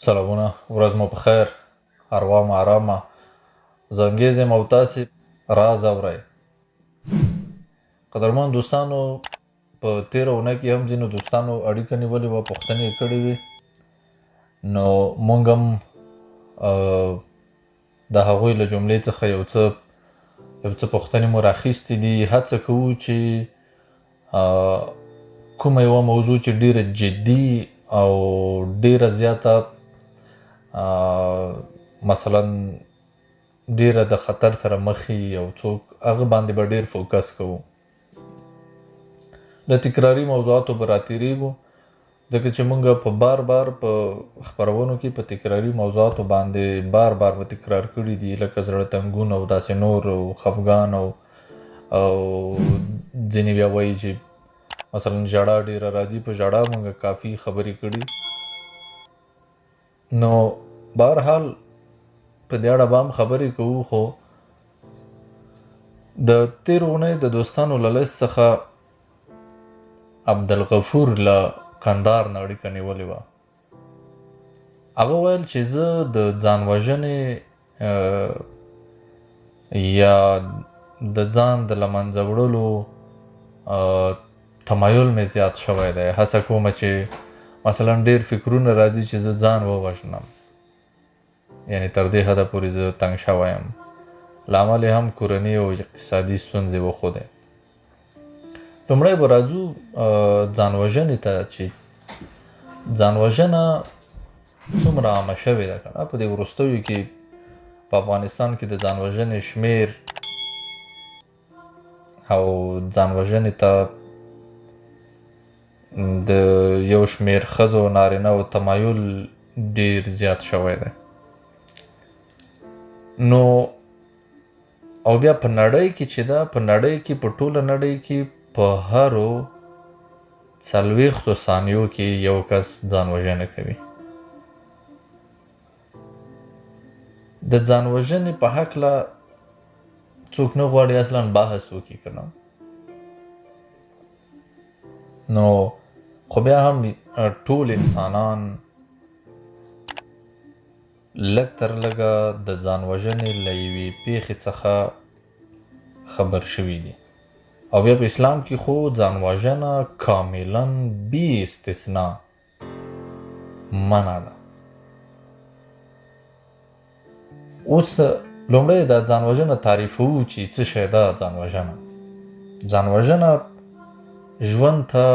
سلامونه، ورځ مو په خیر، اروا مو ارامه. زه انګیز یم او تاسې راز اورئ. قدرمن دوستانو، په تېره اونۍ کې هم ځینو دوستانو اړیکه نیولې وه، پوښتنې یې کړې وې. نو موږ هم د هغوی له جملې څخه یو څه پوښتنې مو راخیستې دي. هڅه کوو چې کومه یوه موضوع چې ډېره جدي او ډېره زیاته مثلا ډېره د خطر سره مخ یو څوک، هغه باندې به ډېر فوکس کوو. له تکراري موضوعاتو به راتېرېږو، ځکه چې موږ په بار په خپرونو کې په تکراري موضوعاتو باندې بار به تکرار کړي دي، لکه زړه تنګون او داسې نور او خفګان او ځینې بیا وایي چې مثلا ژړا ډېره راځي. په ژړا موږ کافي خبرې کړي. نو بهرحال په دې اړه به هم خبرې کوو. خو د تېرې اونۍ د دوستانو له لیست څخه عبدالغفور له کندهار نه اړیکه نیولې وه. هغه ویل چې زه د ځان وژنې یا د ځان د له منځه وړلو تمایل مې زیات شوی دی. هڅه کومه چې مثلا ډېر فکرونه راځي چې زه ځان ووژنم، یعنی تر دې حده پورې زه تنګ شوی یم. لامل یې هم کورني او اقتصادي ستونزې وښودې. لومړی به راځو ځان وژنې ته، چې ځان وژنه څومره عامه شوې ده که نه. په دې وروستیو کې په افغانستان کې د ځان وژنې شمېر او ځان وژنې ته د یو شمېر ښځو نارینه او تمایل ډېر زیات شوی دی. نو او بیا په نړۍ کې چې ده، په نړۍ کې، په ټوله نړۍ کې په هرو 40 ثانیو کې یو کس ځان وژنه کوي. د ځان وژنې په هکله څوک نه غواړي اصلا بحث وکړي که نه. نو خو بیا هم ټول انسانان لږ تر لږه د ځان وژنې له یوې پیښې څخه خبر شوي دي. او بیا په اسلام کې خو ځان وژنه کاملا بې استثنا منع ده. اوس لومړی د ځان وژنه تعریفوو چې څه شی ده ځان وژنه. ځان وژنه ژوند ته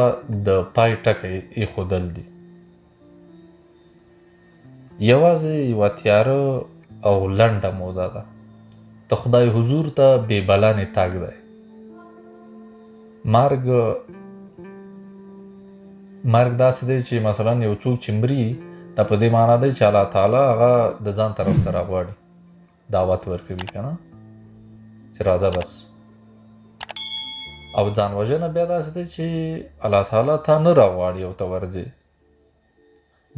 د پای ټکی ایښودل دي. یوازې یوه تیاره او لنډه موده ده. د خدای حضور ته بې بلنې تګ دی. مرګ داسې دی چې مثلا یو څوک چې مري، دا په دې معنا دی چې الله تعالی هغه د ځان طرف ته راغواړي، دعوت ورکوي که نه، چې راځه بس. او ځان وژنه بیا داسې دی چې الله تعالی تا نه راغواړي او ته ورځې.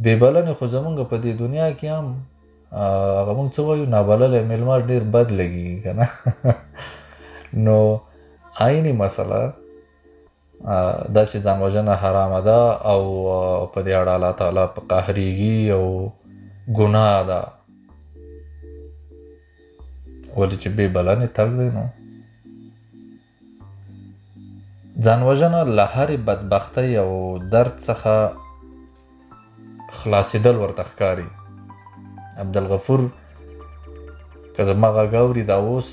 بې بلنې خو زمونږ په دې دنیا کې هم هغه مونږ څه وایو، نابللی میلمه ډېر بد لګېږي که نه. نو عیني مسله دا چې ځان وژنه حرامه ده او په دې اړه الله تعالی په قهرېږي او ګناه ده، ولې چې بې بلنې تګ دی. نو ځان وژنه له هرې بدبختۍ او درد څخه خلاصېدل ورته ښکاري. عبدالغفور که زما غږ اوري دا اوس،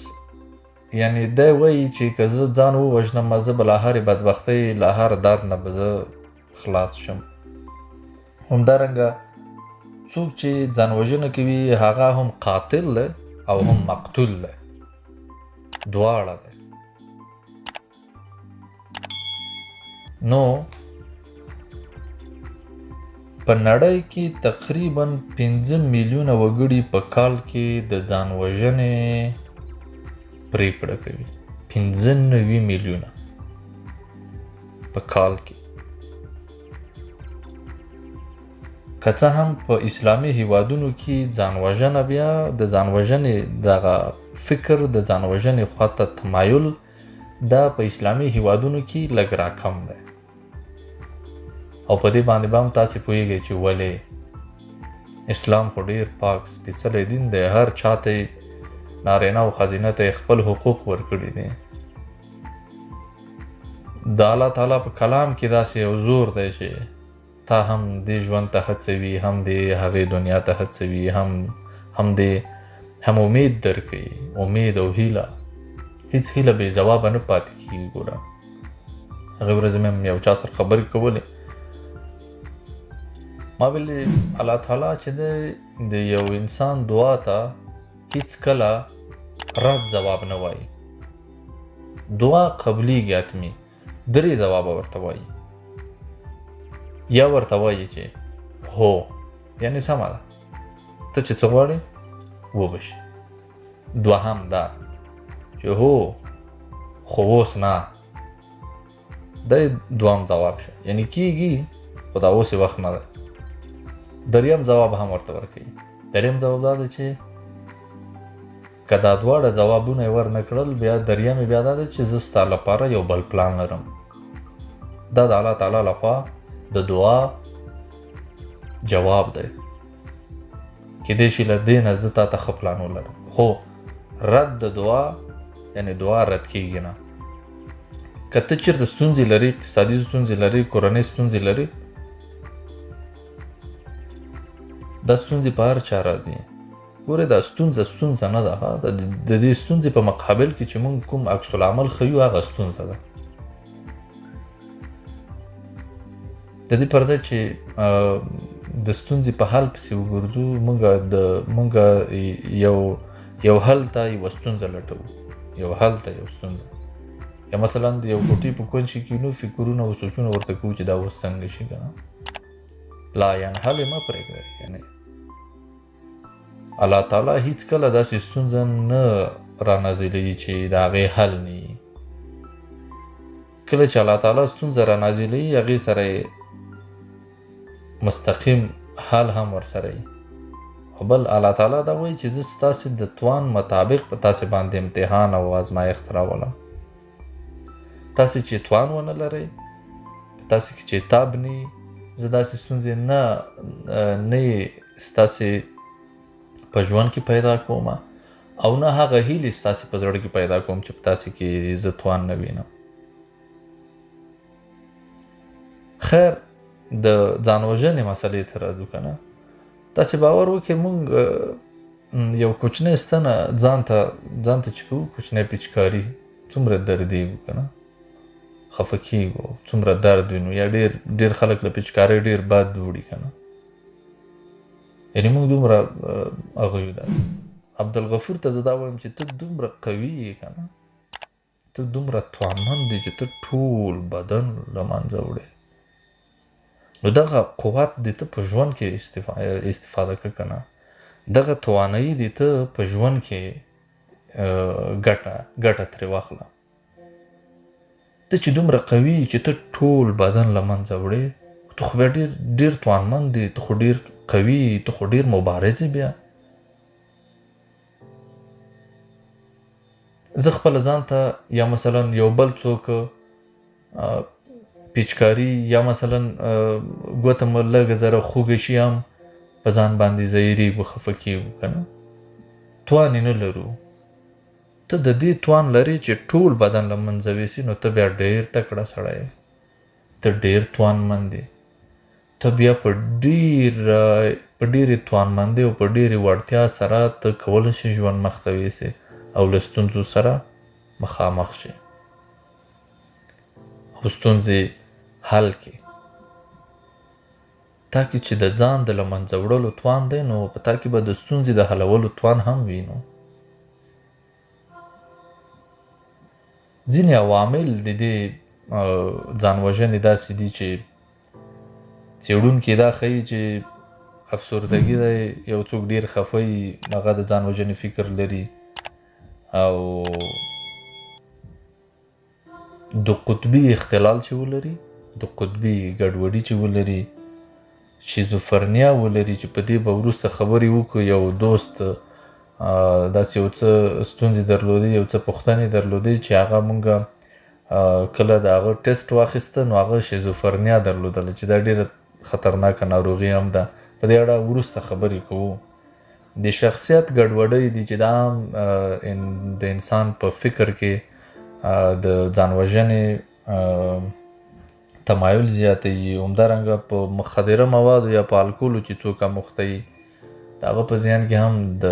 یعنی دی وایي چې که زه ځان ووژنم، زه به له هرې بدبختۍ، له هر درد نه به زه خلاص شم. همدارنګه څوک چې ځان وژنه کوي هغه هم قاتل دی او هم مقتول دی، دواړه دی. نو په نړۍ کې تقریبا 5 میلیونه وګړي په کال کې د ځان وژنې پریکړه کوي. 95 میلیونه په کال کې. که څه هم په اسلامي هیوادونو کې ځان وژنه، بیا د ځان وژنې دغه فکر، د ځان وژنې خواته تمایل، دا په اسلامي هیوادونو کې لږ راکم دی. او په دې باندې به هم تاسې پوهیږئ چې ولې. اسلام خو ډیر پاک سپېڅلی دین دی، هر چاته نارینه او ښځینه ته خپل حقوق ورکړي دي. د الله تعالی په کلام کې داسې یو زور دی چې تا هم دې ژوند ته هڅوي، هم دې هغې دنیا ته هڅوي، هم امید درکوي، امید او هیله. هیڅ هیله بې ځوابه نه پاتې کېږي. ګوره هغې ورځې مې یو چا سره خبرې کولې، ما ویلې الله تعالی چې دی د یو انسان دعا ته هیڅکله رد ځواب نه وایي. دعا قبلیږي حتمي، 3 ځوابه ورته وایي. یا ورته وایي چې هو، یعنې سمه ده، ته چې څه غواړې وبشي. دوهم دا چې هو خو اوس نه، دا دوام ځواب شه، یعنې کېږي خو دا اوس یې وخت نه ده. 3م ځواب هم ورته ورکوي. 3م ځواب دا دی چې که دا دواړه ځوابونه یې ور نه کړل، بیا 3م بیا دا دی چې زه ستا لپاره یو بل پلان لرم. دا د الله تعالی لخوا د دعا جواب دی. کیدای شي له دې نه زه تا ته ښه پلان ولرم، خو رد د دعا یعنې دعا رد کېږي نه. که ته چېرته ستونزې لري، اقتصادي ستونزې لري، کورنۍ ستونزې لري، دا ستونزې په هر چا راځي. ګورې دا ستونزه نه ده، د دې ستونزې په مقابل کې چې موږ کوم عکس العمل ښیو هغه ستونزه ده. د دې پر ځای چې د ستونزې په حل پسې وګرځو، موږ یو حل ته یوه ستونزه لټوو، یو حل ته یو ستونزه. یا مثلا د یو کوټې په کونج کې کینو، فکرونه او سوچونه ورته کوو چې دا اوس څنګه شي که نه. لا ینحل مه پرېږدئ. یعنې الله تعالی هیڅکله داسې ستونزه نه رانازلوي چې د هغې حل نه وي. کله چې الله تعالی ستونزه رانازلوي، هغې سره یې مستقیم حل هم ورسره وي. او بل الله تعالی دا وایي چې زه ستاسې د توان مطابق په تاسې باندې امتحان او ازمایښت راولم. تاسې چې توان ونه لرئ، په تاسې کې چې تاب نه وي، زه داسې ستونزې نه ستاسې په ژوند کې پیدا کوم، او نه هغه هیلې ستاسې په زړه کې پیدا کوم چې په تاسې کې زه توان نه وینم. خیر، د ځان وژنې مسلې ته راځو که نه. تاسې باور وکړئ، موږ یو کوچنی ستنه ځان ته چې کوو، کوچنی پیچکاري، څومره دردېږو که نه، خفه کېږو، څومره درد وینو. یا ډېر خلک له پیچکارۍ ډېر بد وړي که نه. یعنې موږ دومره هغه یو. عبدالغفور ته زه دا وایم چې ته دومره قوي یې که نه، ته دومره توانمند یې چې ته ټول بدن له منځه وړې. نو دغه قوت دې ته په ژوند کې استفاده کړه که نه. دغه توانایي دې ته په ژوند کې ګټه ترې واخله. ته چې دومره قوي چې ته ټول بدن له منځه وړې، ته خو بیا ډېر توانمند یې، ته خو ډېر قوي، ته خو ډېر مبارز یې. بیا زه خپله ځان ته یا مثلا یو بل څوک پیچکاري یا مثلا ګوته مو لږه ذره خوږه شي، هم په ځان باندې ځایریږو، خفه کېږو که نه. توان یې نه لرو. ته د دې توان لرې چې ټول بدن له منځه ویسي، نو ته بیا ډېر تکړه سړی یې، ته ډېر توانمند یې. ته بیا په ډېرې توانمندۍ او په ډېرې وړتیا سره ته کولی شې ژوند مخ ته ویسې او له ستونزو سره مخامخ شې او ستونزې حل کړې. تا کې چې د ځان د له منځه وړلو توان دی، نو په تا کې به د ستونزې د حلولو توان هم وي. نو ځینې عوامل د دې ځان وژنې داسې دي چې څېړونکي دا ښیي چې افسردګي دی، یو څوک ډېر خفه وي، هغه د ځان وژنې فکر لري. او د قطبي اختلال چې ولري، د قطبي ګډوډي چې ولري، شیزوفرنیا ولري، چې په دې به وروسته خبرې وکړو. یو دوست داسې یو څه ستونزې درلودې، یو څه پوښتنې درلودې چې هغه مونږ کله د هغه ټیسټ واخیسته، نو هغه شیزوفرنیا درلودله چې دا ډېره خطرناکه ناروغي هم ده. په په دې اړه وروسته خبرې کوو. د شخصیت ګډوډۍ دي چې دا د انسان په فکر کې د ځان وژنې تمایل زیاتوي. همدارنګه په مخدره موادو یا په الکولو چې څوک مخته وي د هغه په ذهن کې هم د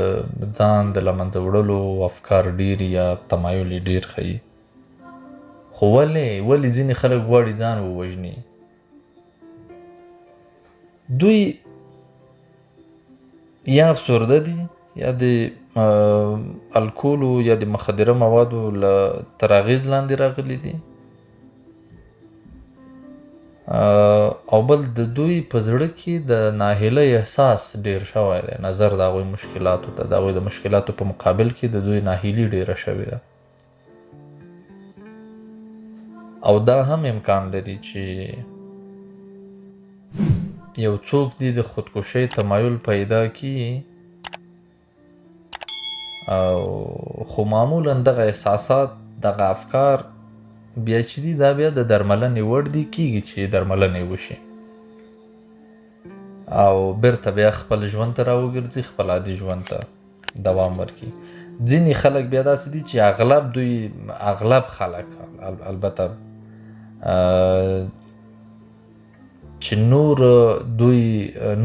ځان د له منځه وړلو افکار ډېر یا تمایل یې ډېر ښیي. خو ولې ځینې خلک غواړي ځان ووژني؟ دوی یا افسرده دي یا د الکولو یا د مخدره موادو تر اغېز لاندې راغلي دي، او بل د دوی په زړه کې د ناهیلۍ احساس ډېر شوی دی. نظر د هغوی مشکلاتو ته، د هغوی د مشکلاتو په مقابل کې د دوی ناهیلي ډېره شوې ده. او دا هم امکان لري چې یو څوک دې د خودکشۍ تمایل پیدا کړي، خو معمولا دغه احساسات، دغه افکار بیا چې دي دا بیا د درملنې وړ دي، کېږي چې درملنې وشي او بیرته بیا خپل ژوند ته راوګرځي، خپل عادي ژوند ته دوام ورکړي. ځینې خلک بیا داسې دي چې اغلب خلک البته چې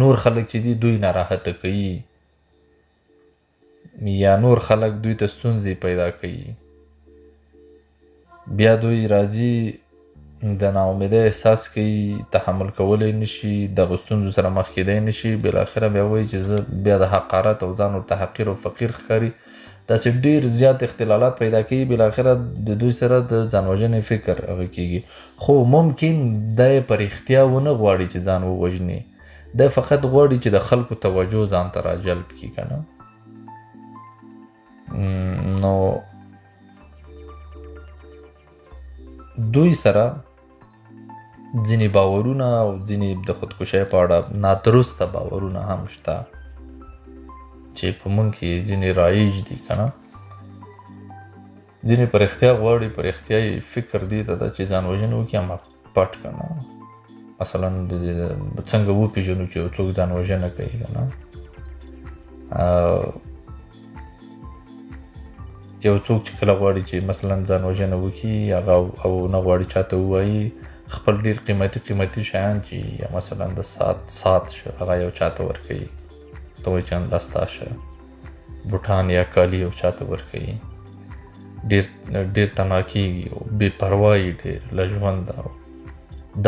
نور خلک چې دي دوی ناراحته کوي یا نور خلک دوی ته ستونزې پیدا کوي، بیا دوی راځي د ناامیدۍ احساس کوي، تحمل کولی نشي، دغه ستونزو سره مخ کېدی نشي، بالاخره بیا وایي چې زه بیا د حقارت او ځان ورته حقیر او فقیر ښکاري. داسې ډېر زیات اختلالات پیدا کوي، بالاخره د دوی سره د ځان وژنې فکر هغه کېږي. خو ممکن دی په رښتیا ونه غواړي چې ځان ووژني، دی فقط غواړي چې د خلکو توجه ځان ته راجلب کړي که نه. نو دوی سره ځینې باورونه او ځینې د خودکشۍ په اړه نادرسته باورونه هم شته چې په موږ کې ځینې رایج دي که نه. ځینې په رښتیا غواړي، په رښتیا یې فکر دې ته ده چې ځان وژنه وکړي، اما پټ که نه. مثلا څنګه وپېژنو چې یو څوک ځان وژنه کوي که نه. یو څوک چې کله غواړي چې مثلا ځان وژنه وکړي هغه او نه غواړي چاته ووایي، خپل ډېر قیمتي شیان چې یا مثلا د ساعت شه هغه یو چاته ورکوي، ته وایي چې دا ستا شه. بوټان یا کالي یو چاته ورکوي، ډېر تنها کېږي او بې پروایي ډېر له ژونده او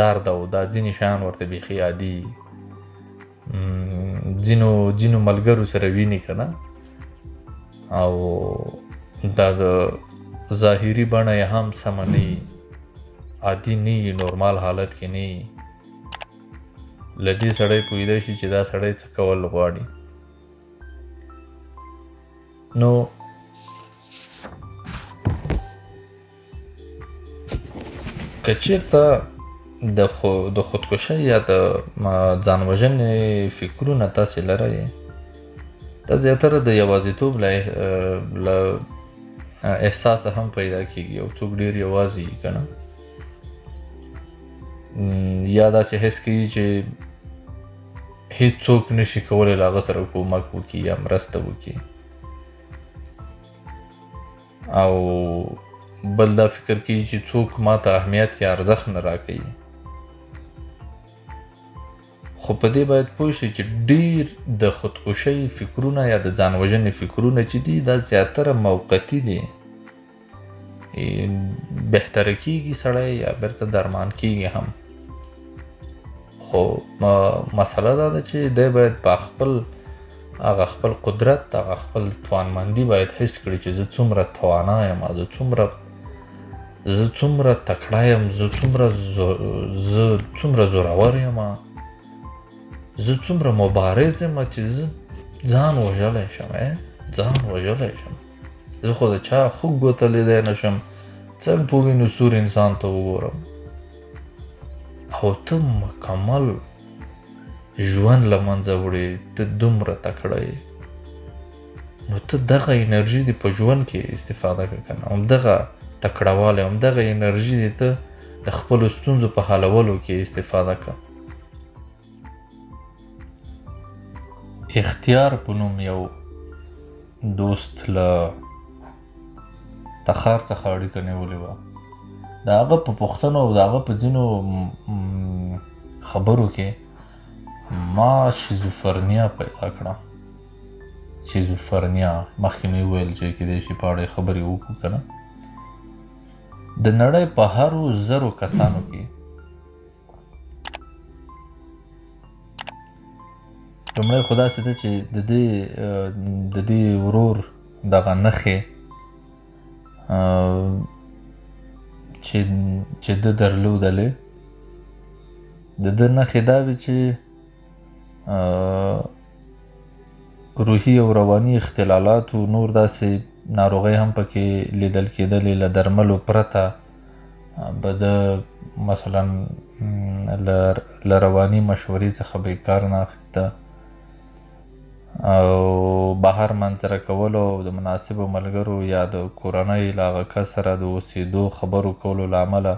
درد او دا ځینې شیان ورته بیخي عادي. ځینو ملګرو سره ویني که نه، او دا د ظاهري بڼه یې هم سمه نه وي، عادي نه وي، نورمال حالت کې نه وي. له دې سړی پوهېدی شي چې دا سړی څه کول غواړي. نو که چېرته د خودکشۍ یا د ځان وژنې فکرونه تاسې لرئ، دا زیاتره د یوازیتوب له احساسه هم پیدا کېږي. یو څوک ډېر یوازې وي که نه، یا داسې حس کوي چې هېڅوک نشي کولی له هغه سره کومک وکړي یا مرسته وکړي، او بل دا فکر کوي چې څوک ما ته اهمیت یا ارزښت نه راکوي. خو په دې باید پوه شئ چې ډېر د خودکشۍ فکرونه یا د ځان وژنې فکرونه چې دي دا زیاتره موقتي دي. بهتره کېږي سړی یا بیرته درمان کېږي هم، خو مسله دا ده چې دی باید په خپل قدرت، هغه خپل توانمندي باید حس کړي چې زه څومره توانا یم، زه څومره تکړه یم، زه څومره زورور یم، زه څومره مبارز یم چې زه ځان وژلی شم. زه خو د چا خوږ ګوته لیدی نه شم، څنګه په وینو سور انسان ته وګورم. او ته مکمل ژوند له منځه وړې، ته دومره تکړه یې، نو ته دغه انرژي دې په ژوند کې استفاده کړه که نه. همدغه تکړهوالی، همدغه انرژي دې ته د خپلو ستونزو په حلولو کې استفاده کړه. اختیار په نوم یو دوست له تخار څخه اړیکه نیولې وه. د هغه په پوښتنو او د هغه په ځینو خبرو کې ما شیزوفرنیا پیدا کړه. شیزوفرنیا مخکې مې وویل چې کېدای شي په اړه خبرې وکړو که نه. د نړۍ په هرو زرو کسانو کې لومړی خو داسې ده چې د دې ورور دغه نښې چې ده درلودلې د ده نښې دا وې چې روحي او رواني اختلالات و نور داسې ناروغۍ هم پکې لیدل کېدلې. له درملو پرته به ده مثلا له رواني مشورې څخه به یې کار نه اخیسته او بهر منظره کولو او د مناسبو ملګرو یا د کورنۍ له هغه کس سره د اوسېدو خبرو کولو له امله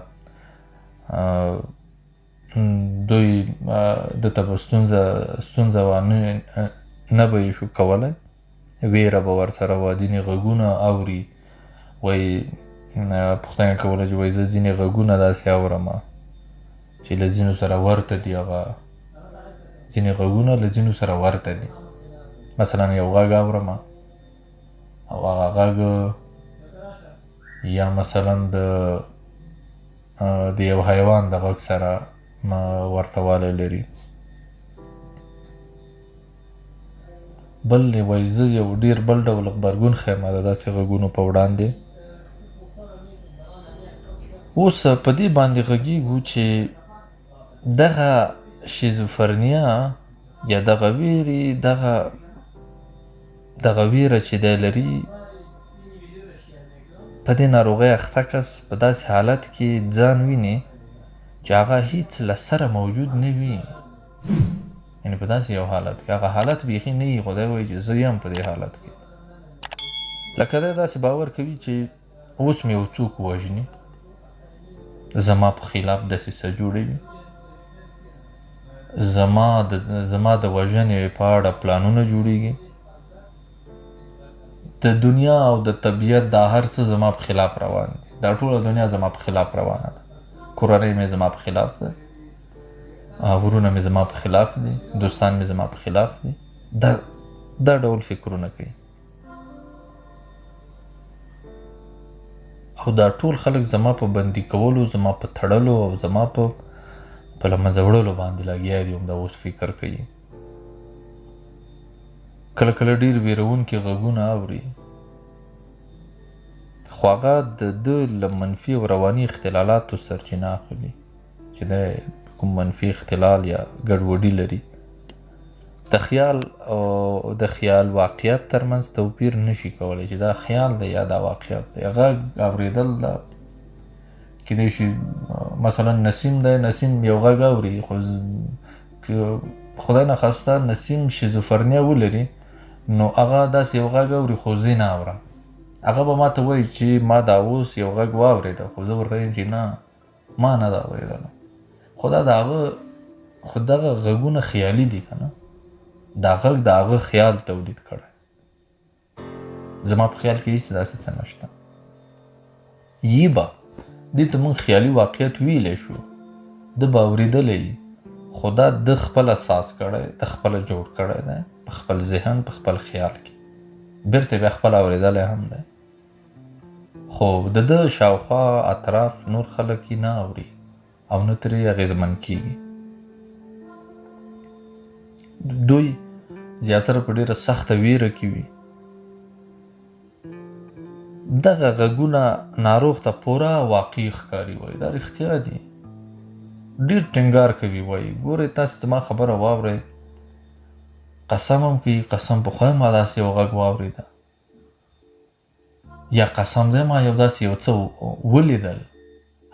دوی دته به ستونزه نه به یې شو کولی. ویره به ورسره وه. ځینې غږونه اوري وایي پوښتنه کوله چې وایي زه ځینې غږونه داسې اورم چې له ځینو سره ورته دي. هغه ځینې غږونه له ځینو سره ورته دي. مثلا یو غږ اورم او هغه غږ یا مثلا د یو حیوان د غږ سره ورته والی لري. بل وایي زه یو ډېر بل ډول غبرګون ښیم د داسې غږونو په وړاندې. اوس په دې باندې غږیږو چې دغه شیزوفرنیا یا دغه ویرې دغه ویره چې دی لري په دې ناروغۍ اخته کس په داسې حالت کې ځان ویني چې هغه هیڅ له سره موجود نه وي. یعنې په داسې یو حالت کې هغه حالت بیخي نه وي خو دی وایي چې زه یم په دې حالت کې. لکه دی داسې باور کوي چې اوس مې یو څوک ووژني زما په خلاف دسیسه جوړوي زما د وژنې په اړه پلانونه جوړیږي. د دنیا او د طبیعت دا هر څه زما په خلاف روان دي. دا ټوله دنیا زما په خلاف روانه ده. کورنۍ مې زما په خلاف ده. ورونه مې زما په خلاف دي. دوستان مې زما په خلاف دي. دا ډول فکرونه کوي. او دا ټول خلک زما په بندي کولو زما په تړلو او زما په له منځه وړلو باندې لګیا دي. همدا اوس فکر کوي. کله کله ډېر ویرونکي غږونه اوري خو هغه د ده له منفي او رواني اختلالاتو سرچینه اخلي چې دی کوم منفي اختلال یا ګډوډي لري. د خیال او د خیال واقعیت ترمنځ توپیر نشي کولی چې دا خیال دی یا دا واقعیت دی. غږ اورېدل دا کېدای شي مثلا نسیم دی. نسیم یو غږ اوري خو خدای نخواسته نسیم شیزوفرنیا ولري نو هغه داسې یو غږ اوري خو زه نه اورم. هغه به ما ته وایي چې ما دا اوس یو غږ واورېده خو زه ورته وایم چې نه ما نه ده اورېدله. خو دا د هغه خو دغه غږونه خیالي دي که نه. دا غږ د هغه خیال تولید کړی. زما په خیال کې هېڅ داسې څه نشته. یي به دې ته موږ خیالي واقعیت ویلی شو. ده به اورېدلی خو دا ده خپل اساس کړی ده خپله جوړ کړی دی په خپل ذهن په خپل خیال کې. بیرته بیا خپله اورېدلی هم دی خو د ده شاوخوا اطراف نور خلک یې نه اوري او نه ترې اغېزمن کېږي. دوی زیاتره په ډېره سخته ویره کې وي. دغه غږونه ناروغ ته پوره واقعي ښکاري. وایي دا رښتیا دي. ډېر ټینګار کوي. وایي ګورئ تاسې زما خبره واورئ. قسم هم کوي قسم پخوا ما داسې یو غږ واورېده یا قسم دی ما یو داسې یو څه ولیدل.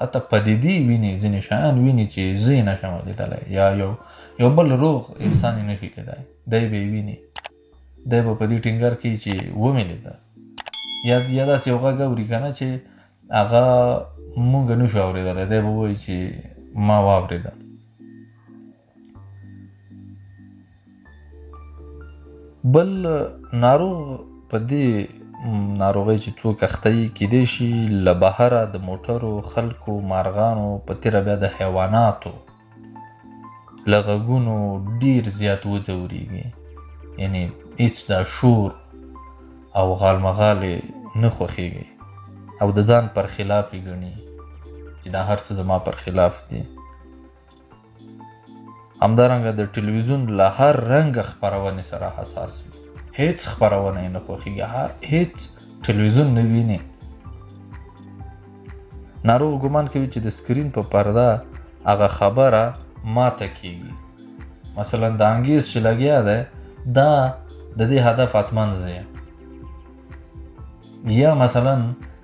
حتی پدیدې ویني ځینې شیان ویني چې زه یې نشم لیدلی یا یو بل روغ انسان یې نشي لیدلی. دی به یې ویني. دی به په دې ټینګار کوي چې ومې لیده. یا داسې یو غږ اوري که نه چې هغه مونږ نشو اورېدلی. دی به وایي چې ما واورېده. بل ناروغ په دې ناروغۍ چې څوک اخته یي کیدای شي له بهره د موټرو خلکو مارغانو په تیره بیا د حیواناتو له غږونو ډیر زیات وځورېږي یعنی هیڅ دا شور او غالمغال یې نه خوښېږي او د ځان پر خلاف یې ګڼي چې دا هر څه زما پر خلاف دي همدارنګه د ټلویزیون له هر رنګه خپرونې سره حساس وي هیڅ خپرونه یې نه خوښېږي هیڅ ټلویزیون نه ویني ناروغ ګمان کوي چې د سکرین په پرده هغه خبره ماته کیږي مثلا د انګیز چې لګیا دی دا د دې هدف حتما زه یا مثلا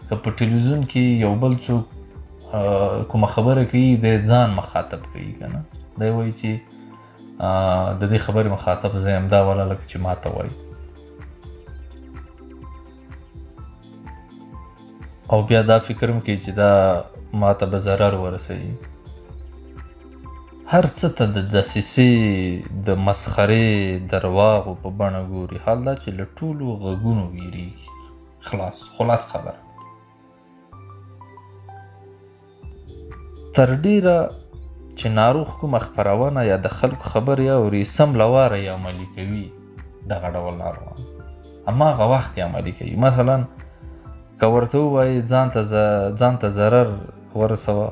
که په ټلویزیون کې یو بل څوک کومه خبره کوي د ځان مخاطب کوي که نه دی وایي چې د دې خبرې مخاطب زه یم دا والا لکه چې ماته وایي او بیا دا فکر هم کوي چې دا ماته به ضرر ورسوي هر څه ته د دسیسې د مسخرې درواغو په بڼه ګوري حال دا چې له ټولو غږونو ویریږي خلاص خبره تر ډیره چې ناروغ کومه خپرونه یا د خلکو خبرې اوري سم له واره یې عملي کوي دغه ډول ناروغان هماغه وخت یې عملي کوي مثلا که ورته ووایي ځان ته ضرر ورسوه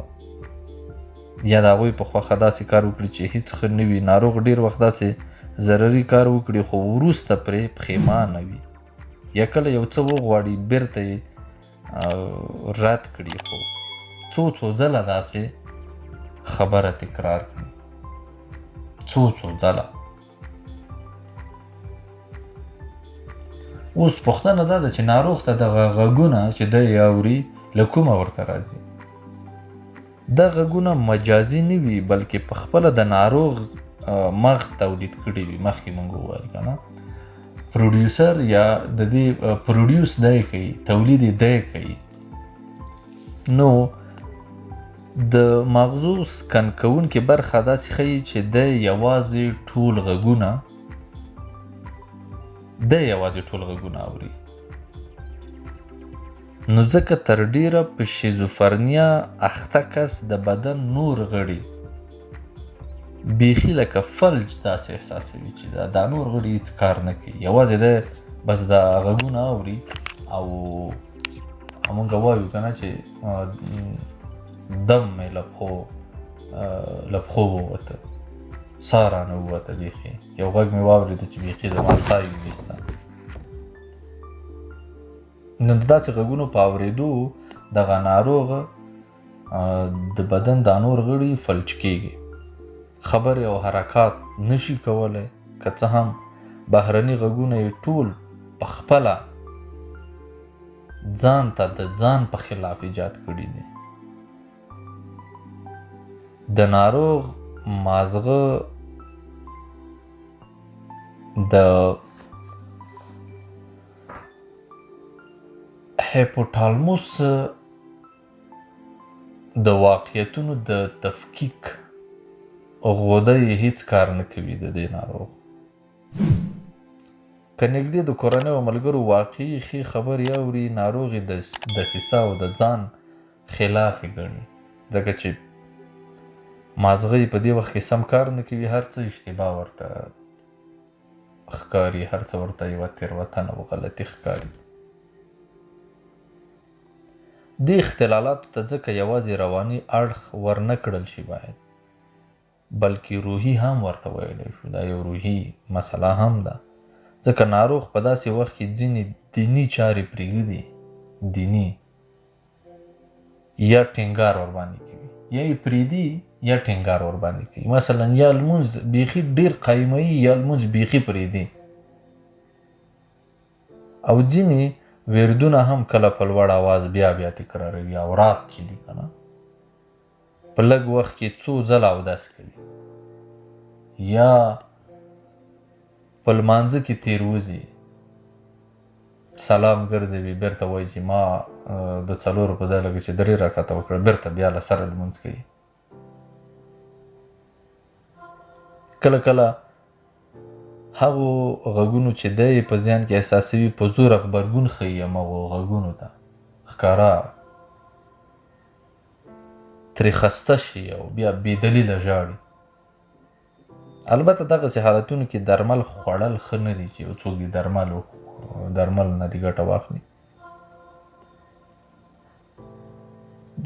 یا د هغوی په خوښه داسې کار وکړي چې هیڅ ښه نه وي ناروغ ډېر وخت داسې ضرري کار وکړي خو وروسته پرې پښیمانه وي یا کله یو څه وغواړي بیرته یې رد کړي خو څو ځله داسې خبره تکرار کړي څو ځله اوس پوښتنه دا ده چې ناروغ ته دغه غږونه چې دی اوري له کومه ورته راځي دا غږونه مجازي نه وي بلکې په خپله د ناروغ مغز تولید کړي وي مخکې موږ وویل که نه پروډیوسر یا د دې پروډیوس دی کوي تولید یې دی کوي نو د مغزو سکن کوونکې برخه داسې ښیي چې دی یوازې ټول غږونه اوري نو ځکه تر ډیره په شیزوفرنیا اخته کس د بدن نور غړي بیخي لکه فلج داسې احساسوي چې دا نور غړي هیڅ کار نه کوي یوازې دی بس دا غږونه اوري او همونږ وایو که نه چې دم مې له پښو ووته ساه رانه ووته بیخي یو غږ مې واورېده چې بیخي زما ساه یې ویسته نو د داسې غږونو په اورېدو دغه ناروغ د بدن دا نور غړي فلج کېږي خبرې او حرکات نشي کولی که څه هم بهرني غږونه یې ټول په خپله ځان ته د ځان په خلاف ایجاد کړي دي د ناروغ مازغه د هیپوټالموس د واقعیتونو د تفکیک غده یې هیڅ کار نه کوي د دې ناروغ که نږدې د کورنۍ او ملګرو واقعي ښې خبرې اوري ناروغ یې د دسیسه او د ځان خلاف یې ګڼي ځکه چې مازغه یې په دې وخت کې سم کار نه کوي هر څه اشتباه ورته ښکاري هر څه ورته یوه تېروتنه او غلطي ښکاري دې اختلالاتو ته ځکه یوازې رواني اړخ ورنه کړل شي باید بلکې روحي هم ورته ویلی شو دا یو روحي مسله هم ده ځکه ناروغ په داسې وخت کې ځینې دیني چارې پرېږدي دیني یا ټینګار ورباندې کوي یا یې پرېږدي یا ټینګار ورباندې کوي مثلا یا لمونځ بیخي ډېر قایموي یا لمونځ بیخي پرېږدي او ځینې وردونه هم کله په لوړ اواز بیا تکراروي اوراد چې دي که نه په لږ وخت کې څو ځله اودس کوي یا په لمانځه کې تېروځي سلام ګرځوي بیرته وایي چې ما د څلورو په ځای لکه چې 3 رکعته وکړه بیرته بیا له سره لمونځ کوي کله هغو غږونو چې دی په ذهن کې احساسوي په زور غبرګون ښیي همغو غږونو ته ښکاره ترې خسته شي او بیا بېدلیله ژاړي. البته دغسې حالتونو کې درمل خوړل ښه نه دي چې یو څوک د درمل نه دې ګټه واخلي،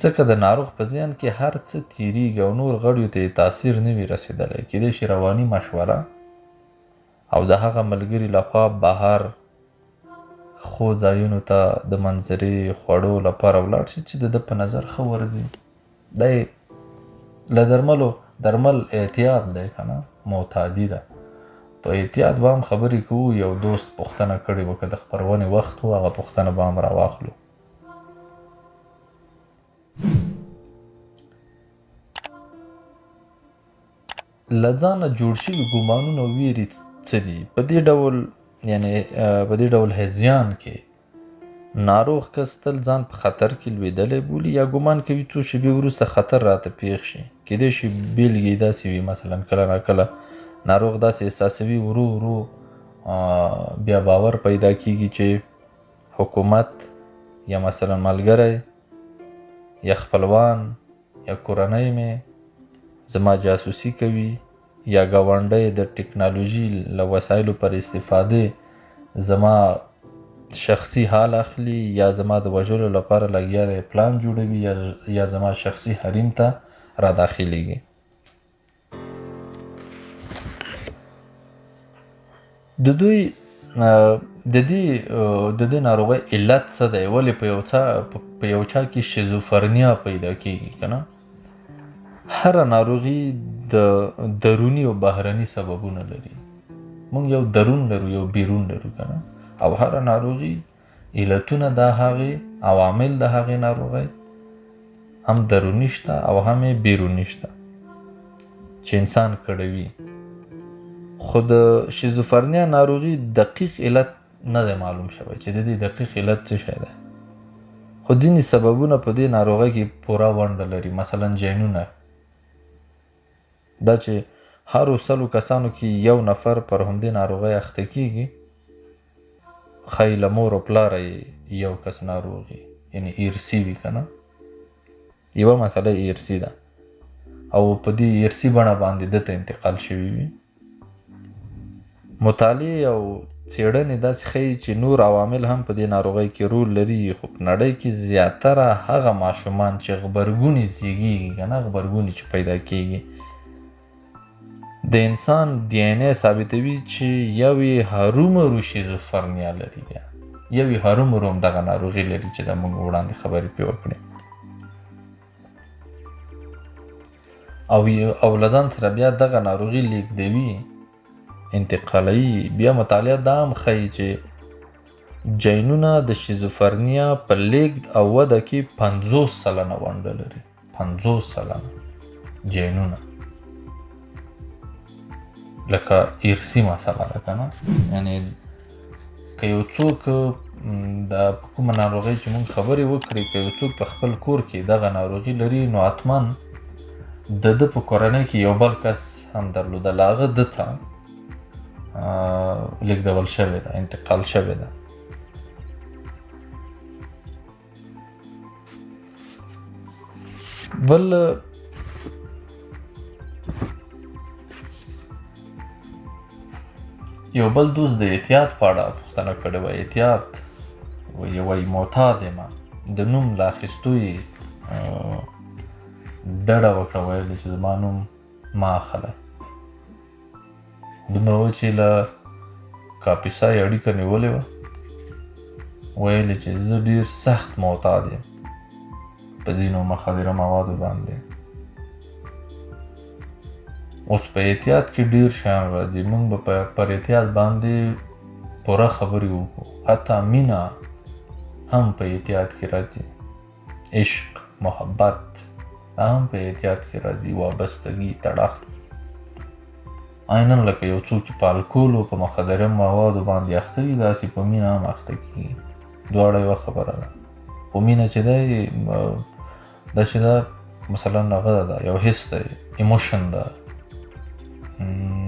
ځکه د ناروغ په ذهن کې هر څه تیریږي او نور غړیو ته یې تاثیر نه وي رسېدلی. کیدای شي رواني مشوره او د هغه ملګري لخوا بهر ښو ځایونو ته د منظرې خوړو لپاره ولاړ شي چې د ده په نظر ښه ورځي. دی له درمل احتیاط دی که نه، معتادي ده. په احتیاط به هم خبرې کوو. یو دوست پوښتنه کړې وه که د خپرونې وخت و هغه پوښتنه به هم راواخلو. له ځانه جوړ شوي ګمانونه او ویرې څه دي؟ په دې ډول هذیان کې ناروغ کس تل ځان په خطر کې لوېدلی بولي یا ګمان کوي څو شېبې وروسته خطر راته پېښ شي. کیدای شي بېلګې یې داسې وي، مثلا کله ناکله ناروغ داسې احساسوي ورو ورو بیا باور پیدا کیږي چې حکومت یا مثلا ملګری یا خپلوان یا کورنۍ مې زما جاسوسي کوي یا ګاونډی د ټکنالوژي له وسایلو پر استفادې زما شخصي حال اخلي یا زما د وژلو لپاره لګیا دی پلان جوړوي یا زما شخصي حریم ته را داخلیږي. د دې ناروغۍ علت څه دی؟ ولې په یو چا کې شیزوفرنیا پیدا کیږي که نه؟ هره ناروغي د دروني او بهرني سببونه لري. موږ یو درون لرو یو بیرون لرو که نه؟ او هره ناروغي علتونه د هغې عوامل د هغې ناروغۍ هم دروني شته او هم یې بیروني شته چې انسان کړوي. خو د شیزوفرنیا ناروغي دقیق علت نه دی معلوم شوی چې د دې دقیق علت څه شی دی. خو ځینې سببونه په دې ناروغۍ کې پوره ونډه لري. مثلا جینونه، دا چې هرو 100 کسانو کې یو نفر پر همدې ناروغۍ اخته کیږي، ښایي له مور او پلاره یو کس ناروغي، یعنې ایرسي وي که نه. یوه مسله ایرسي ده او په دې ایرسي بڼه باندې ده ته انتقال شوي وي. مطالعې او څېړنې داسې ښیي چې نور عوامل هم په دې ناروغۍ کې رول لري. خو په نړۍ کې زیاتره هغه ماشومان چې غبرګونې زیږېږي که نه، غبرګونې چې پیدا کیږي، د انسان ډي ان اے ثابتوي چې یو یې هرومرو شیزوفرنیا لري، بیا یو یې هرومرو هم دغه ناروغي لري چې دا موږ وړاندې خبرې پرې وکړې. او له ځان سره بیا دغه ناروغي لیږدوي، انتقالوي. بیا مطالعه دا هم ښیي چې جینونه د شیزوفرنیا په لیږد او وده کې 50% ونډه لري. 50% جینونه، لکه ایرسي مسله ده که نه. یعنې که یو څوک د کومه ناروغۍ چې موږ خبرې وکړې، که یو څوک په خپل کور کې دغه ناروغي لري، نو حتما د ده په کورنۍ کې یو بل کس هم درلودل، هغه ده ته لیږدول شوې ده، انتقال شوې ده. بل یو بل دوست د احتیاط په اړه پوښتنه کړې وه. احتیاط وایي معتاد یم، د نوم له اخیستو یې ډډه وکړه، ویل چې زما نوم مه اخله. دومره و چې له کاپیسا یې اړیکه نیولې وه، ویل چې زه ډېر سخت معتاد یم په ځینو مخدره موادو باندې. اوس په احتیاط کې ډېر شیان راځي. موږ به پر احتیاط باندې پوره خبرې وکړو. حتی مینه هم په احتیاط کې راځي، عشق، محبت هم په احتیاط کې راځي، وابستګي، تړښت. عیناً لکه یو څوک چې په الکولو په مخدره موادو باندې اخته وي، داسې په مینه هم اخته کېږي. دواړه یوه خبره ده. په مینه چې دی دا چې ده مثلا هغه ده، یو حس دی، ایموشن ده،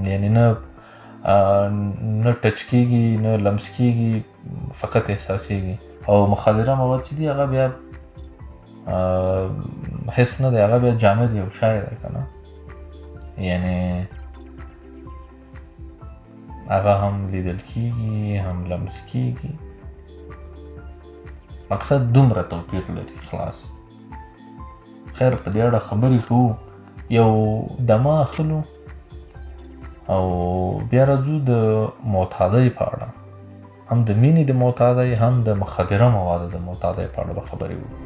یعنې نه نه ټچ کېږي نه لمس کېږي، فقط احساسېږي. او مخدره مواد چې دي هغه بیا حس نه دی، هغه بیا جامد یو شی دی که نه، یعنې هغه هم لیدل کېږي هم لمس کېږي. مقصد دومره توپیر لري. خلاص خیر په دې اړه خبرې کوو، یو دمه اخلو او بیا راځو د معتادۍ په اړه، هم د مینې د معتادۍ هم د مخدره موادو د معتادۍ په اړه به خبرې وکړو.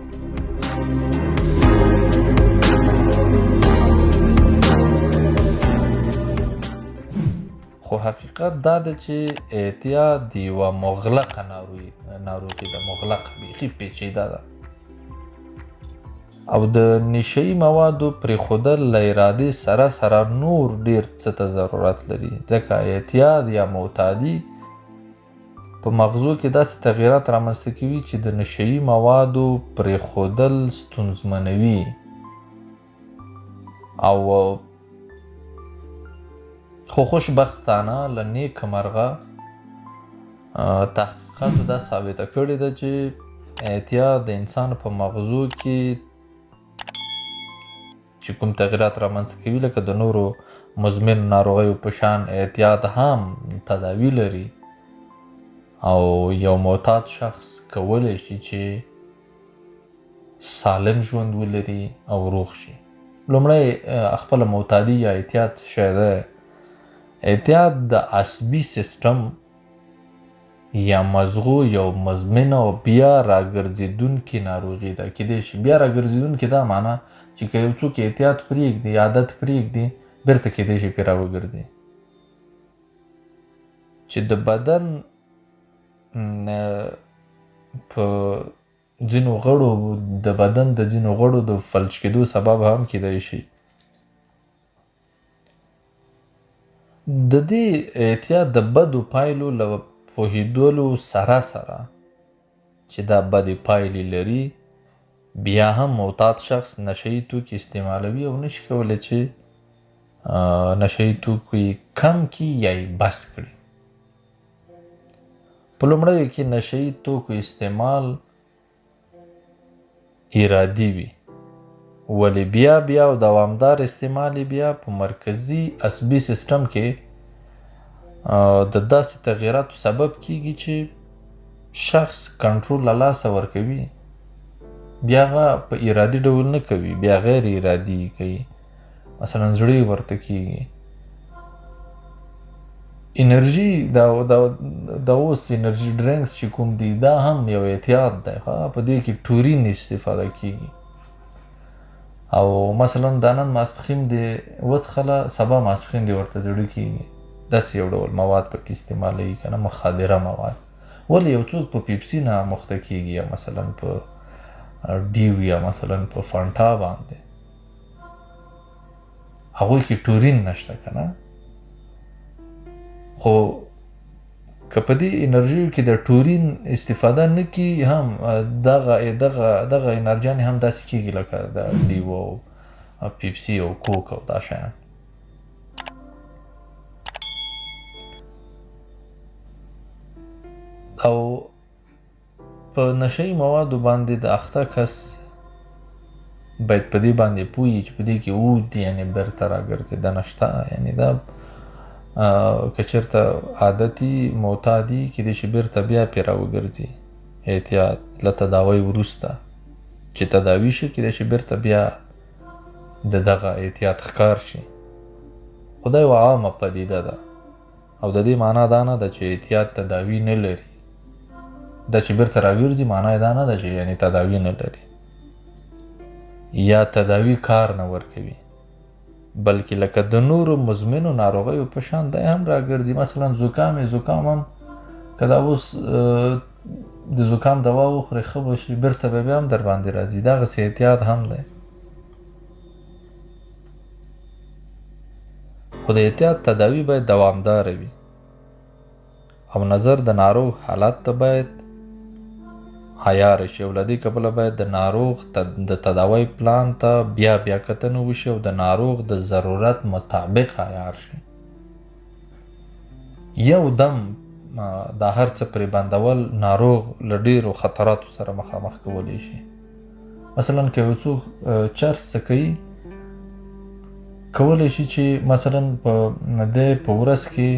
خو حقیقت دا ده چې اعتیاد یوه مغلقه ناروغي ده، مغلقه بیخي پیچیده ده، او د نشهیي موادو پرېښودل له ارادې سره نور ډېر څه ته ضرورت لري، ځکه اعتیاد یا معتادي په مغزو کې داسې تغییرات رامنځته کوي چې د نشهیي موادو پرېښودل ستونزمنوي. او خو خوشبختانه له نیکه مرغه تحقیقاتو دا ثابته کړې ده چې اعتیاد د انسان په مغزو کې چې کوم تغییرات رامنځته کوي، لکه د نورو مزمن ناروغیو په شان اعتیاد هم تداوي لري، او یو معتاد شخص کولی شي چې سالم ژوند ولري او روغ شي. لومړی خپله معتادي یا اعتیاد څه شی دی؟ اعتیاد د عصبي سیستم یا مزغو یو مزمنه او بیا راګرځېدونکې ناروغي ده. کیدای شي بیا راګرځېدونکې دا معنا چې که یو څوک اعتیاد پرېږدي، عادت پرېږدي، بیرته کیدای شي پرې راوګرځي، چې د بدن په ځینو غړو د بدن د ځینو غړو د فلج کېدو سبب هم کیدای شي. د دې اعتیاد د بدو پایلو له پوهېدلو سره چې دا بدې پایلې لري، بیا هم معتاد شخص نشهیي توکي استعمالوي او نشي کولی چې نشهیي توکي کم کړي یا یې بس کړي. په لومړیو کې نشهیي توکو استعمال ارادي وي، ولې بیا او دوامدار استعمال بیا په مرکزي عصبي سیستم کې د داسې تغییراتو سبب کیږي چې شخص کنټرول له لاسه ورکوي، بیا هغه په ارادي ډول نه کوي، بیا غیر ارادي کوي. مثلا زړه ورته کیږي. انرژي دا اوس انرژي ډرینکس چې کوم دي دا هم یو اعتیاد دی. په دې کې ټورین استفاده کیږي، او مثلا دا نن ماسپښین دې وڅښله، سبا ماسپښین دې ورته زړه کیږي. داسې یو ډول مواد پکې استعمالوي که نه، مخدره مواد. ولې یو څوک په پیپسي نه مخته کیږي یا مثلا په ډیو یا مثلا په فانټا باندې، هغوی کې ټورین نشته که نه. خو که په دې انرژیو کې د ټورین استفاده نه کړي، هم دغه انرجیانې هم داسې کیږي لکه د ډیو او پیپسي او کوک او دا شیان. او په نشهیي موادو باندې د اخته کس باید په دې باندې پوهي چې په دې کې عود یعنې بیرته راګرځېدنه شته. یعنې دا که چېرته عادتي معتادي کیدای شي بیرته بیا پرې راوګرځي اعتیاد له تداوۍ وروسته، چې تداوي شي کیدای شي بیرته بیا د دغه اعتیاد ښکار شي. خو دا یوه عامه پدیده ده، او د دې معنا دا نه ده چې اعتیاد تداوي نه لري. دا چې بیرته راګرځي معنا یې دا نه ده چې یعنې تداوي نه لري یا تداوي کار نه ورکوي، بلکې لکه د نورو مزمنو ناروغیو په شان دی هم راګرځي. مثلا زکام هم که دا اوس د زکام دوا وخورې ښه به شي، بیرته به بیا هم در باندې راځي. دغسې اعتیاد هم دی. خو د اعتیاد تداوي باید دوامداره وي، او نظر د ناروغ حالت ته باید عیار شي، او له دې کبله باید د ناروغ د تداوی پلان ته بیا کتنه وشي او د ناروغ د ضرورت مطابق عیار شي. یو دم دا هر څه پرې بندول ناروغ له ډېرو خطراتو سره مخامخ کولی شي. مثلا که یو څوک چرس څکوي کولی شي چې مثلا دی په ورځ کې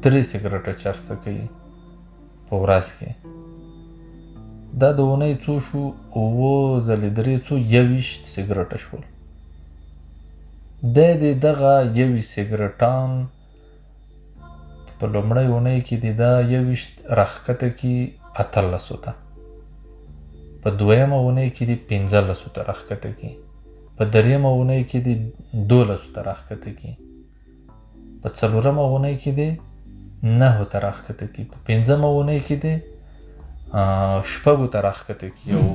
3 سګرټه چرس څکوي په ورځ کې. دا د اونۍ څو شو 9 ځلې 3 څو 21 سګرټه شول. دی د دغه 21 سګرټان په لومړۍ اونۍ کې د دا 21 راښکته کي 18 ته، په دویمه اونۍ کې د 15 ته راښکته کي، په دریمه اونۍ کې د 12 ته راښکته کي، په څلورمه اونۍ کې د 9 ته راښکته کي، په پنځمه اونۍ کې د 6 ته راښکته کي، او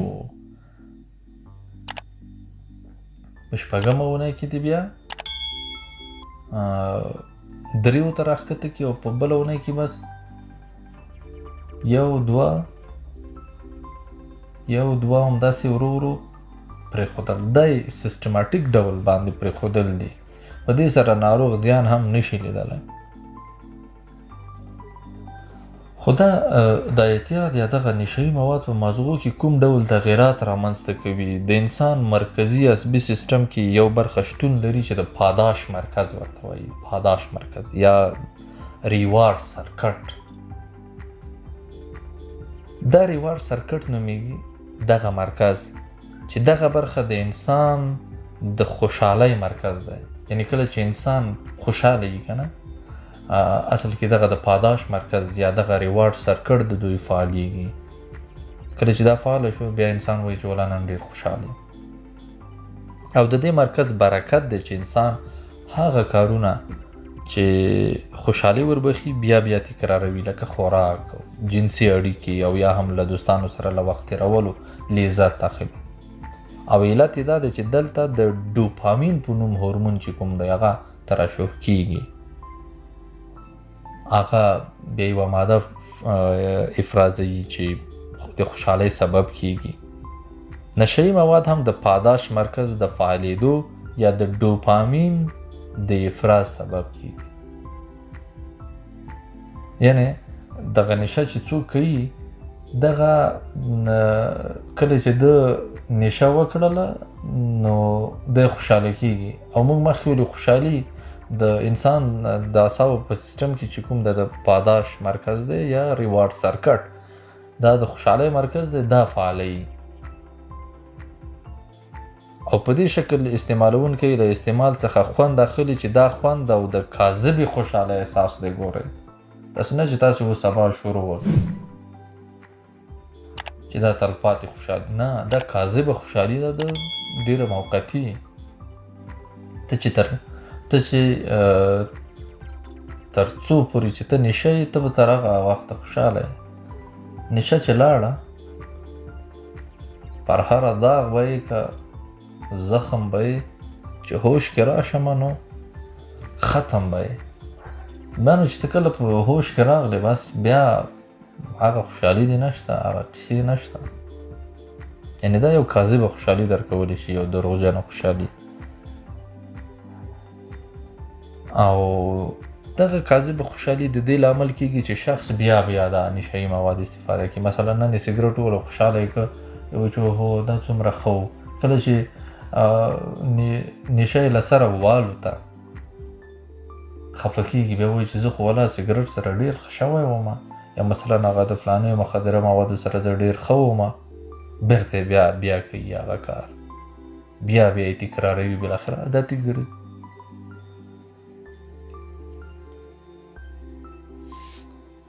په شپږمه اونۍ کې د بیا 3 ته راښکته کي، او په بله اونۍ کې بس 1 2 همداسې ورو ورو پرېښودل. دا سیستماټیک ډول باندې پرېښودل دي. په دې سره ناروغ زیان هم نشي لیدلی. خو دا د اعتیاد یا دغه نشهیي مواد په مغزو کې کوم ډول تغییرات رامنځته کوي؟ د انسان مرکزي عصبي سیستم کې یو برخه شتون لري چې د پاداش مرکز ورته وایي، پاداش مرکز یا ریوارډ سرکټ. دا ریوارډ سرکټ نومیږي دغه مرکز، چې دغه برخه د انسان د خوشحالۍ مرکز دی. یعنی کله چې انسان خوشحاله وي که نه، اصل کې دغه د پاداش مرکز یا دغه ریوارډ سرکټ د دوی فعالیږي. کله چې دا فعاله شو بیا انسان وایي چې ولا نن ډېر خوشحاله. او د دې مرکز برکت دی چې انسان هغه کارونه چې خوشحالي وربخي بیا بیا تکراروي، لکه خوراک، جنسي اړیکې، او یا هم له دوستانو سره له وخت تېرولو لذت اخلي. او علت یې دا دی چې دلته د ډوپامین په نوم هورمون چې کوم دی هغه ترشح کیږي. هغه بیا یوه ماده افرازوي چې د خوشحالۍ سبب کیږي. نشهیي مواد هم د پاداش مرکز د فعالېدو یا د ډوپامین د افراز سبب کیږي. یعنی دغه نشه چې څوک کوي، دغه کله چې د نشه وکړله نو د خوشحاله کیږي. او موږ مخکې ولې خوشحالي د انسان د اعصابو په سیستم کې چې کوم د پاداش مرکز دی یا ریوارډ سرکټ، دا د خوشحالۍ مرکز دی، دا فعالوي. او په دې شکل استعمالونکی له استعمال څخه خوند اخلي چې دا خوند او د کاذبې خوشحالۍ احساس دی. ګورئ، داسې نه چې تاسې اوس سبا شروع وکړئ چې دا تلپاتې خوشحالي، نه، دا کاذبه خوشحالي ده، د ډېره موقتي. ته چې تر څو پورې چې ته نشه یې، ته به تر هغه وخته خوشحاله یې. نشه چې لاړه، پر هره داغ به یې که زخم به یې چې هوش کې راشمه نو ختم به یې. بیا نو چې ته کله په هوش کې راغلی، بس بیا هغه خوشحالي دې نشته، هغه کیسې نشته. یعنې دا یو کاذبه خوشحالي درکولی شي، یو دروغجنه خوشحالي. او دغه کاذبه خوشحالي د دې لامل کیږي چې شخص بیا بیا دا نشهیي مواد استفاده کوي. مثلا نن یې سګرټ ووهلو، خوشحاله یې که یو چې هو دا څومره ښه و. کله چې نشه یې له سره والوته، خفه کېږي، بیا وایي چې زه خو والله سګرټ سره ډېر ښه شوی وم، یا مثلا هغه د فلانیو مخدره موادو سره زه ډېر ښه وم. بېرته بیا کوي هغه کار، بیا یې تکراروي، بالاخره عادتي ګرځي.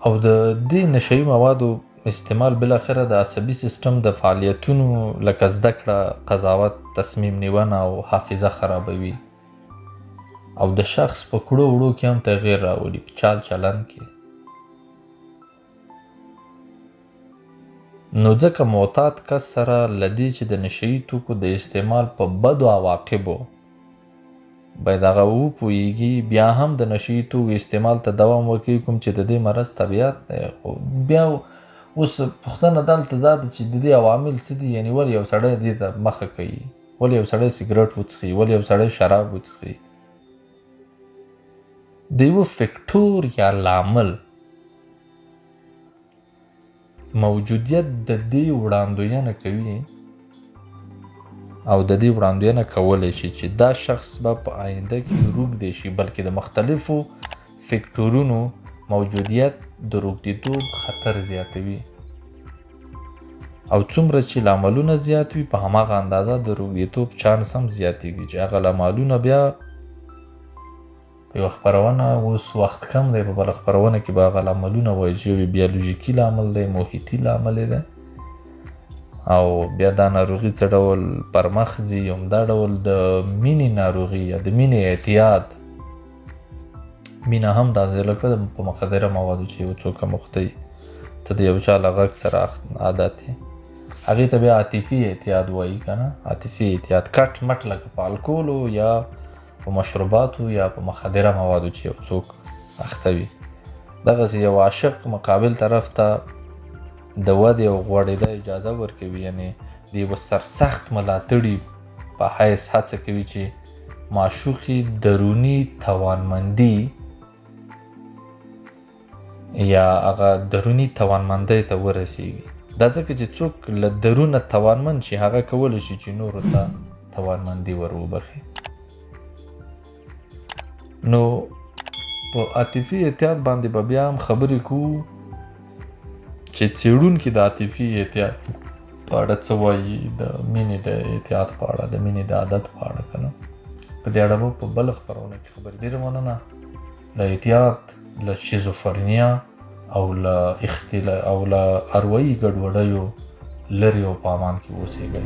او د دې نشهیي موادو استعمال بالاخره د عصبي سیستم د فعالیتونو لکه زده کړه، قضاوت، تصمیم نیونه او حافظه خرابوي. او د شخص په کړو وړو کې هم تغییر راولي، په چال چلند کې. نو ځکه معتاد کس سره له دې چې د نشهیي توکو د استعمال په بدو عواقبو باید هغه وپوهېږي، بیا هم د نشهیي توکو استعمال ته دوام ورکوي، کوم چې د دې مرض طبیعت دی. خو بیا اوس پوښتنه دلته دا ده چې د دې عوامل څه دي؟ یعنې ولې یو سړی دې ته مخه کوي؟ ولې یو سړی سګرټ وڅښي؟ ولې یو سړی شراب وڅښي؟ د یوه فکټور یا لامل موجودیت د دې وړاندوینه کوي او د دې وړاندوینه کولی شي چې دا شخص به په آینده کې روږدی شي، بلکې د مختلفو فکټورونو موجودیت د روږدېدوب خطر زیاتوي. او څومره چې لاملونه زیات وي په هماغه اندازه د روږدېدوب چانس هم زیاتېږي، چې هغه لاملونه بیا په یوه خپرونه اوس وخت کم دی، په بله خپرونه کې به هغه لاملونه وایي چې یو بیولوژیکي لامل دی، محیطي لامل دی، او بیا دا ناروغي څه ډول پر مخ ځي. همدا ډول د مینې ناروغي یا د مینې اعتیاد، مینه هم داسې لکه په مخدره موادو چې یو څوک مخته ته د یو چا له غږ سره عادت یې، هغې ته بیا عاطفي اعتیاد وایي که نه. عاطفي اعتیاد کټ مټ لکه په الکولو یا په مشروباتو یا په مخدره موادو چې یو څوک اخته وي. دغسې یو عاشق مقابل طرف ته د ودې او غوړېدا اجازه ورکوي، یعنې د یوه سرسخت ملاتړي په حیث هڅه کوي چې معشوقي دروني توانمندي یا هغه دروني توانمندۍ ته ورسیږي. دا ځکه چې څوک له درونه توانمند شي هغه کولی شي چې نورو ته توانمندي ور وبخي. نو په عاطفي اعتیاد باندې به بیا هم خبرې کوو چې څېړونکي د عاطفي اعتیاد په اړه څه وایي، د مینې د اعتیاد په اړه، د مینې د عادت په اړه که نه. په دې اړه به په بله خپرونه کې خبرې. ډېره مننه. له اعتیاد، له شیزوفرنیا او له اروایي ګډوډیو لرې او په امان کې اوسېږئ.